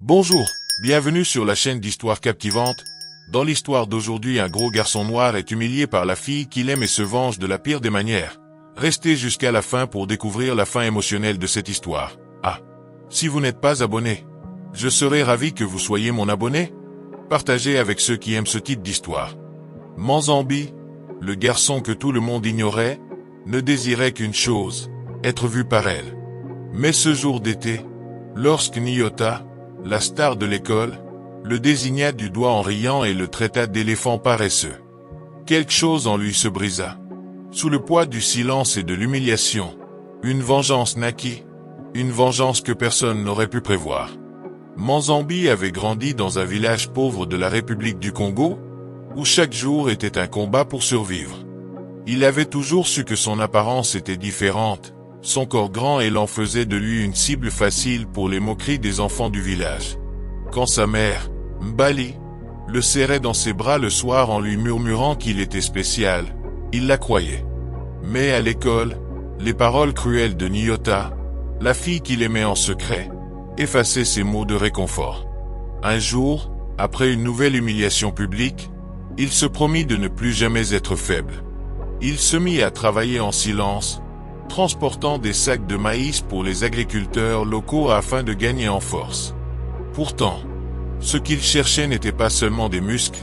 Bonjour, bienvenue sur la chaîne d'Histoire captivante. Dans l'histoire d'aujourd'hui, un gros garçon noir est humilié par la fille qu'il aime et se venge de la pire des manières. Restez jusqu'à la fin pour découvrir la fin émotionnelle de cette histoire. Ah, si vous n'êtes pas abonné, je serais ravi que vous soyez mon abonné. Partagez avec ceux qui aiment ce type d'histoire. Manzambi, le garçon que tout le monde ignorait, ne désirait qu'une chose, être vu par elle. Mais ce jour d'été, lorsque Nyota, la star de l'école, le désigna du doigt en riant et le traita d'éléphant paresseux, quelque chose en lui se brisa. Sous le poids du silence et de l'humiliation, une vengeance naquit, une vengeance que personne n'aurait pu prévoir. Manzambi avait grandi dans un village pauvre de la République du Congo, où chaque jour était un combat pour survivre. Il avait toujours su que son apparence était différente, son corps grand et lent faisait de lui une cible facile pour les moqueries des enfants du village. Quand sa mère, Mbali, le serrait dans ses bras le soir en lui murmurant qu'il était spécial, il la croyait. Mais à l'école, les paroles cruelles de Nyota, la fille qu'il aimait en secret, effaçaient ses mots de réconfort. Un jour, après une nouvelle humiliation publique, il se promit de ne plus jamais être faible. Il se mit à travailler en silence, transportant des sacs de maïs pour les agriculteurs locaux afin de gagner en force. Pourtant, ce qu'il cherchait n'était pas seulement des muscles,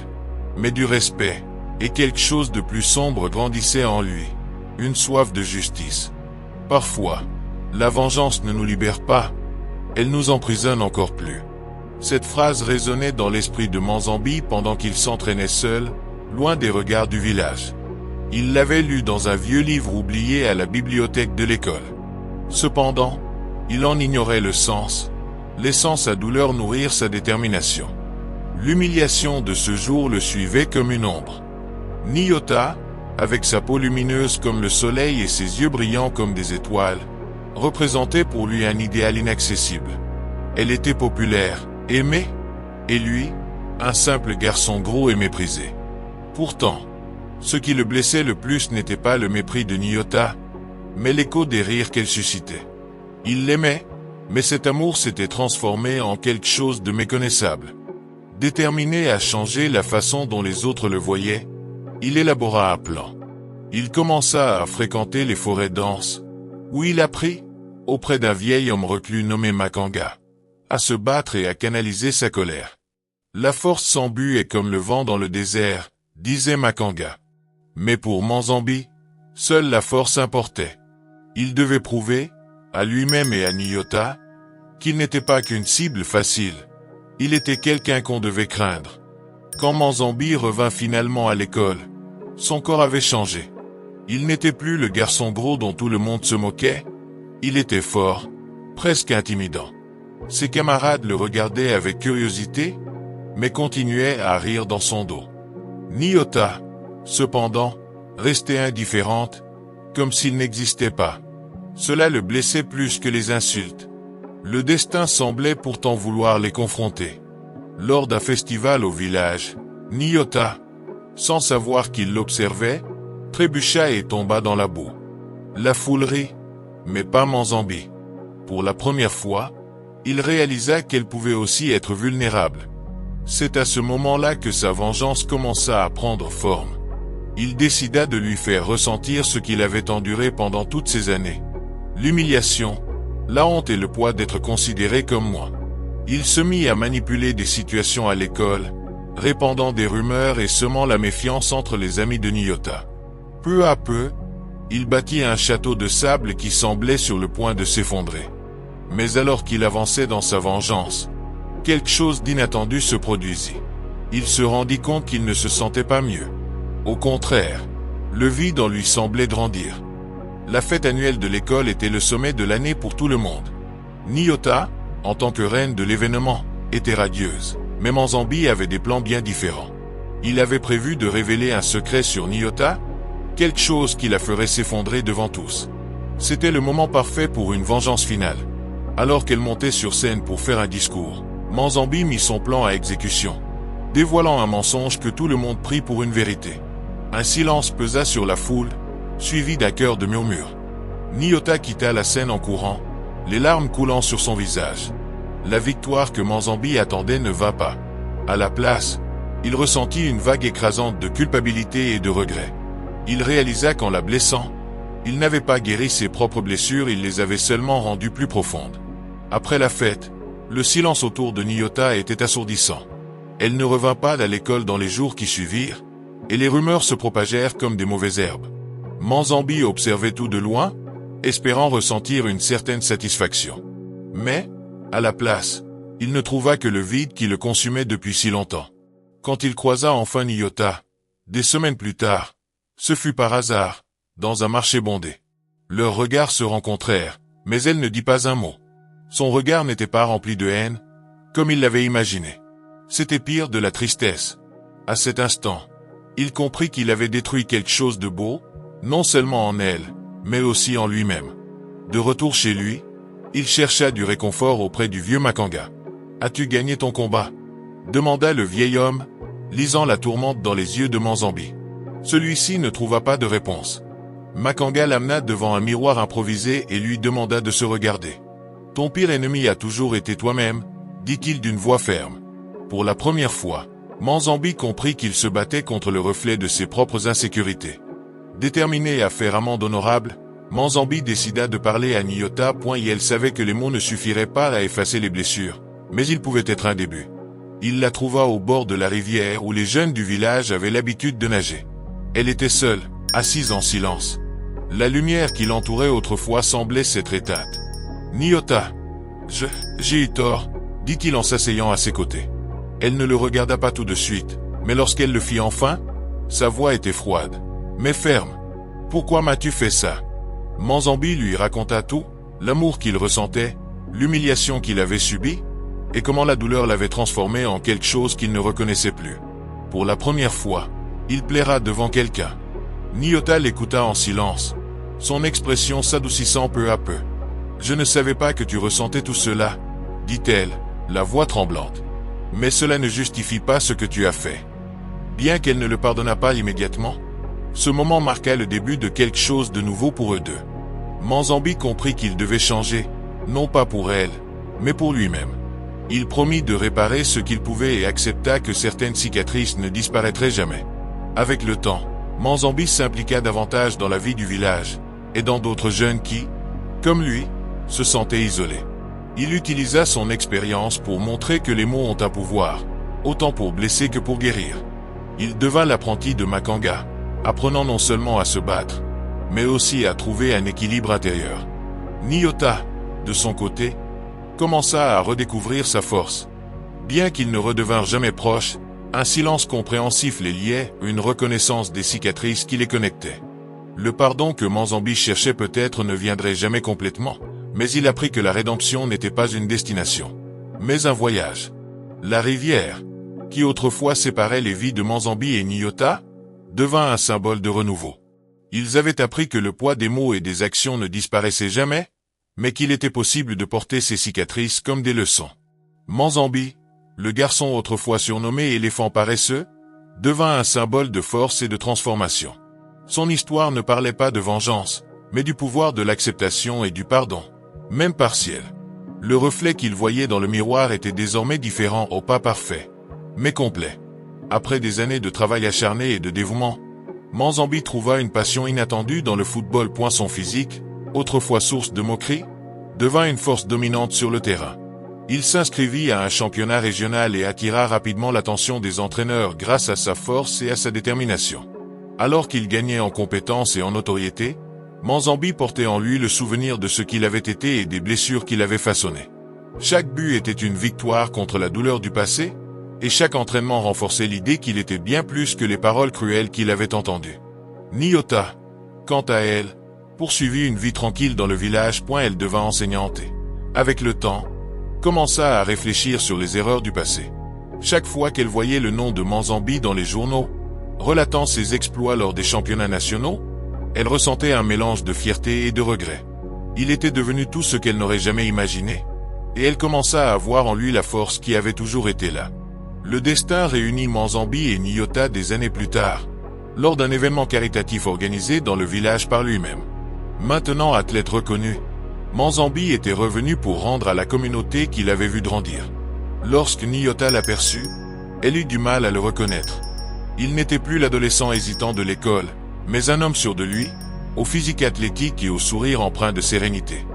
mais du respect, et quelque chose de plus sombre grandissait en lui, une soif de justice. Parfois, la vengeance ne nous libère pas, elle nous emprisonne encore plus. Cette phrase résonnait dans l'esprit de Manzambi pendant qu'il s'entraînait seul, loin des regards du village. Il l'avait lu dans un vieux livre oublié à la bibliothèque de l'école. Cependant, il en ignorait le sens, laissant sa douleur nourrir sa détermination. L'humiliation de ce jour le suivait comme une ombre. Nyota, avec sa peau lumineuse comme le soleil et ses yeux brillants comme des étoiles, représentait pour lui un idéal inaccessible. Elle était populaire, aimée, et lui, un simple garçon gros et méprisé. Pourtant, ce qui le blessait le plus n'était pas le mépris de Nyota, mais l'écho des rires qu'elle suscitait. Il l'aimait, mais cet amour s'était transformé en quelque chose de méconnaissable. Déterminé à changer la façon dont les autres le voyaient, il élabora un plan. Il commença à fréquenter les forêts denses, où il apprit, auprès d'un vieil homme reclus nommé Makanga, à se battre et à canaliser sa colère. La force sans but est comme le vent dans le désert, disait Makanga. Mais pour Manzambi, seule la force importait. Il devait prouver, à lui-même et à Nyota, qu'il n'était pas qu'une cible facile. Il était quelqu'un qu'on devait craindre. Quand Manzambi revint finalement à l'école, son corps avait changé. Il n'était plus le garçon gros dont tout le monde se moquait. Il était fort, presque intimidant. Ses camarades le regardaient avec curiosité, mais continuaient à rire dans son dos. Nyota, cependant, restait indifférente, comme s'il n'existait pas. Cela le blessait plus que les insultes. Le destin semblait pourtant vouloir les confronter. Lors d'un festival au village, Nyota, sans savoir qu'il l'observait, trébucha et tomba dans la boue. La foule rit, mais pas Manzambi. Pour la première fois, il réalisa qu'elle pouvait aussi être vulnérable. C'est à ce moment-là que sa vengeance commença à prendre forme. Il décida de lui faire ressentir ce qu'il avait enduré pendant toutes ces années. L'humiliation, la honte et le poids d'être considéré comme moi. Il se mit à manipuler des situations à l'école, répandant des rumeurs et semant la méfiance entre les amis de Nyota. Peu à peu, il bâtit un château de sable qui semblait sur le point de s'effondrer. Mais alors qu'il avançait dans sa vengeance, quelque chose d'inattendu se produisit. Il se rendit compte qu'il ne se sentait pas mieux. Au contraire, le vide en lui semblait grandir. La fête annuelle de l'école était le sommet de l'année pour tout le monde. Nyota, en tant que reine de l'événement, était radieuse, mais Manzambi avait des plans bien différents. Il avait prévu de révéler un secret sur Nyota, quelque chose qui la ferait s'effondrer devant tous. C'était le moment parfait pour une vengeance finale. Alors qu'elle montait sur scène pour faire un discours, Manzambi mit son plan à exécution, dévoilant un mensonge que tout le monde prit pour une vérité. Un silence pesa sur la foule, suivi d'un chœur de murmures. Nyota quitta la scène en courant, les larmes coulant sur son visage. La victoire que Manzambi attendait ne vint pas. À la place, il ressentit une vague écrasante de culpabilité et de regret. Il réalisa qu'en la blessant, il n'avait pas guéri ses propres blessures, il les avait seulement rendues plus profondes. Après la fête, le silence autour de Nyota était assourdissant. Elle ne revint pas à l'école dans les jours qui suivirent, et les rumeurs se propagèrent comme des mauvaises herbes. Manzambi observait tout de loin, espérant ressentir une certaine satisfaction. Mais, à la place, il ne trouva que le vide qui le consumait depuis si longtemps. Quand il croisa enfin Nyota, des semaines plus tard, ce fut par hasard, dans un marché bondé. Leurs regards se rencontrèrent, mais elle ne dit pas un mot. Son regard n'était pas rempli de haine, comme il l'avait imaginé. C'était pire, de la tristesse. À cet instant, il comprit qu'il avait détruit quelque chose de beau, non seulement en elle, mais aussi en lui-même. De retour chez lui, il chercha du réconfort auprès du vieux Makanga. « As-tu gagné ton combat ?» demanda le vieil homme, lisant la tourmente dans les yeux de Manzambi. Celui-ci ne trouva pas de réponse. Makanga l'amena devant un miroir improvisé et lui demanda de se regarder. « Ton pire ennemi a toujours été toi-même, » dit-il d'une voix ferme. Pour la première fois, Manzambi comprit qu'il se battait contre le reflet de ses propres insécurités. Déterminé à faire amende honorable, Manzambi décida de parler à Nyota. Et elle savait que les mots ne suffiraient pas à effacer les blessures, mais ils pouvaient être un début. Il la trouva au bord de la rivière où les jeunes du village avaient l'habitude de nager. Elle était seule, assise en silence. La lumière qui l'entourait autrefois semblait s'être éteinte. « Nyota, j'ai eu tort, » dit-il en s'asseyant à ses côtés. Elle ne le regarda pas tout de suite, mais lorsqu'elle le fit enfin, sa voix était froide, mais ferme. « Pourquoi m'as-tu fait ça ?» Manzambi lui raconta tout, l'amour qu'il ressentait, l'humiliation qu'il avait subie, et comment la douleur l'avait transformé en quelque chose qu'il ne reconnaissait plus. Pour la première fois, il plaira devant quelqu'un. Nyota l'écouta en silence, son expression s'adoucissant peu à peu. « Je ne savais pas que tu ressentais tout cela, » dit-elle, la voix tremblante. « Mais cela ne justifie pas ce que tu as fait. » Bien qu'elle ne le pardonna pas immédiatement, ce moment marqua le début de quelque chose de nouveau pour eux deux. Manzambi comprit qu'il devait changer, non pas pour elle, mais pour lui-même. Il promit de réparer ce qu'il pouvait et accepta que certaines cicatrices ne disparaîtraient jamais. Avec le temps, Manzambi s'impliqua davantage dans la vie du village, et dans d'autres jeunes qui, comme lui, se sentaient isolés. Il utilisa son expérience pour montrer que les mots ont un pouvoir, autant pour blesser que pour guérir. Il devint l'apprenti de Makanga, apprenant non seulement à se battre, mais aussi à trouver un équilibre intérieur. Nyota, de son côté, commença à redécouvrir sa force. Bien qu'ils ne redevinrent jamais proches, un silence compréhensif les liait, une reconnaissance des cicatrices qui les connectaient. Le pardon que Manzambi cherchait peut-être ne viendrait jamais complètement, mais il apprit que la rédemption n'était pas une destination, mais un voyage. La rivière, qui autrefois séparait les vies de Manzambi et Nyota, devint un symbole de renouveau. Ils avaient appris que le poids des mots et des actions ne disparaissait jamais, mais qu'il était possible de porter ces cicatrices comme des leçons. Manzambi, le garçon autrefois surnommé éléphant paresseux, devint un symbole de force et de transformation. Son histoire ne parlait pas de vengeance, mais du pouvoir de l'acceptation et du pardon, même partiel. Le reflet qu'il voyait dans le miroir était désormais différent, pas parfait, mais complet. Après des années de travail acharné et de dévouement, Manzambi trouva une passion inattendue dans le football. Son physique, autrefois source de moquerie, devint une force dominante sur le terrain. Il s'inscrivit à un championnat régional et attira rapidement l'attention des entraîneurs grâce à sa force et à sa détermination. Alors qu'il gagnait en compétences et en notoriété, Manzambi portait en lui le souvenir de ce qu'il avait été et des blessures qu'il avait façonnées. Chaque but était une victoire contre la douleur du passé, et chaque entraînement renforçait l'idée qu'il était bien plus que les paroles cruelles qu'il avait entendues. Nyota, quant à elle, poursuivit une vie tranquille dans le village. Elle devint enseignante et, avec le temps, commença à réfléchir sur les erreurs du passé. Chaque fois qu'elle voyait le nom de Manzambi dans les journaux, relatant ses exploits lors des championnats nationaux, elle ressentait un mélange de fierté et de regret. Il était devenu tout ce qu'elle n'aurait jamais imaginé, et elle commença à voir en lui la force qui avait toujours été là. Le destin réunit Manzambi et Nyota des années plus tard, lors d'un événement caritatif organisé dans le village par lui-même. Maintenant athlète reconnu, Manzambi était revenu pour rendre à la communauté qu'il avait vu grandir. Lorsque Nyota l'aperçut, elle eut du mal à le reconnaître. Il n'était plus l'adolescent hésitant de l'école, mais un homme sûr de lui, au physique athlétique et au sourire empreint de sérénité.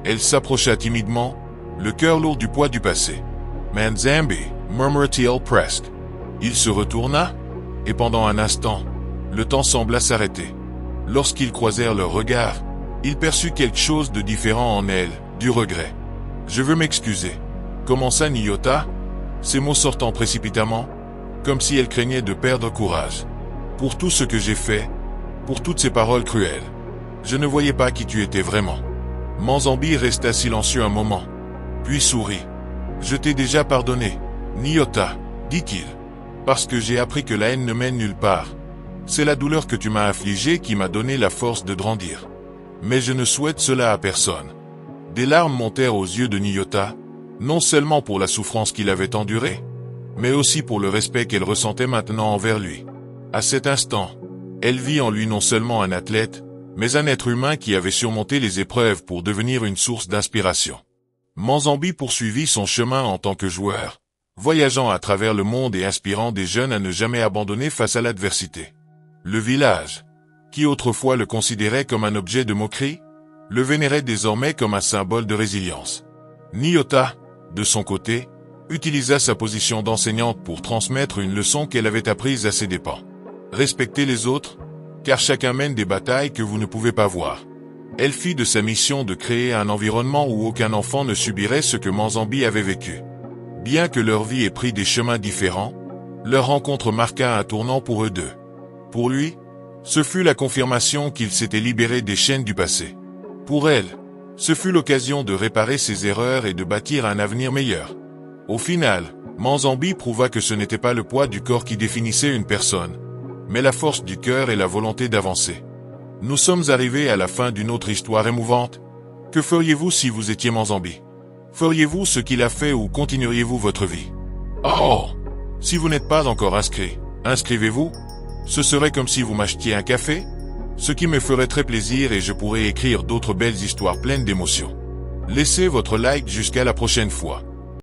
Elle s'approcha timidement, le cœur lourd du poids du passé. « Manzambi » murmura-t-il presque. Il se retourna, et pendant un instant, le temps sembla s'arrêter. Lorsqu'ils croisèrent leurs regards, il perçut quelque chose de différent en elle, du regret. « Je veux m'excuser », commença Nyota, ses mots sortant précipitamment, comme si elle craignait de perdre courage. « Pour tout ce que j'ai fait, pour toutes ces paroles cruelles. Je ne voyais pas qui tu étais vraiment. » Manzambi resta silencieux un moment, puis sourit. « Je t'ai déjà pardonné, Nyota, dit-il, parce que j'ai appris que la haine ne mène nulle part. C'est la douleur que tu m'as infligée qui m'a donné la force de grandir. Mais je ne souhaite cela à personne. » Des larmes montèrent aux yeux de Nyota, non seulement pour la souffrance qu'il avait endurée, mais aussi pour le respect qu'elle ressentait maintenant envers lui. À cet instant, elle vit en lui non seulement un athlète, mais un être humain qui avait surmonté les épreuves pour devenir une source d'inspiration. Manzambi poursuivit son chemin en tant que joueur, voyageant à travers le monde et inspirant des jeunes à ne jamais abandonner face à l'adversité. Le village, qui autrefois le considérait comme un objet de moquerie, le vénérait désormais comme un symbole de résilience. Nyota, de son côté, utilisa sa position d'enseignante pour transmettre une leçon qu'elle avait apprise à ses dépens. Respectez les autres, car chacun mène des batailles que vous ne pouvez pas voir. Elle fit de sa mission de créer un environnement où aucun enfant ne subirait ce que Manzambi avait vécu. Bien que leur vie ait pris des chemins différents, leur rencontre marqua un tournant pour eux deux. Pour lui, ce fut la confirmation qu'il s'était libéré des chaînes du passé. Pour elle, ce fut l'occasion de réparer ses erreurs et de bâtir un avenir meilleur. Au final, Manzambi prouva que ce n'était pas le poids du corps qui définissait une personne, mais la force du cœur et la volonté d'avancer. Nous sommes arrivés à la fin d'une autre histoire émouvante. Que feriez-vous si vous étiez Manzambi? Feriez-vous ce qu'il a fait ou continueriez-vous votre vie? Oh! Si vous n'êtes pas encore inscrit, inscrivez-vous. Ce serait comme si vous m'achetiez un café, ce qui me ferait très plaisir et je pourrais écrire d'autres belles histoires pleines d'émotions. Laissez votre like jusqu'à la prochaine fois.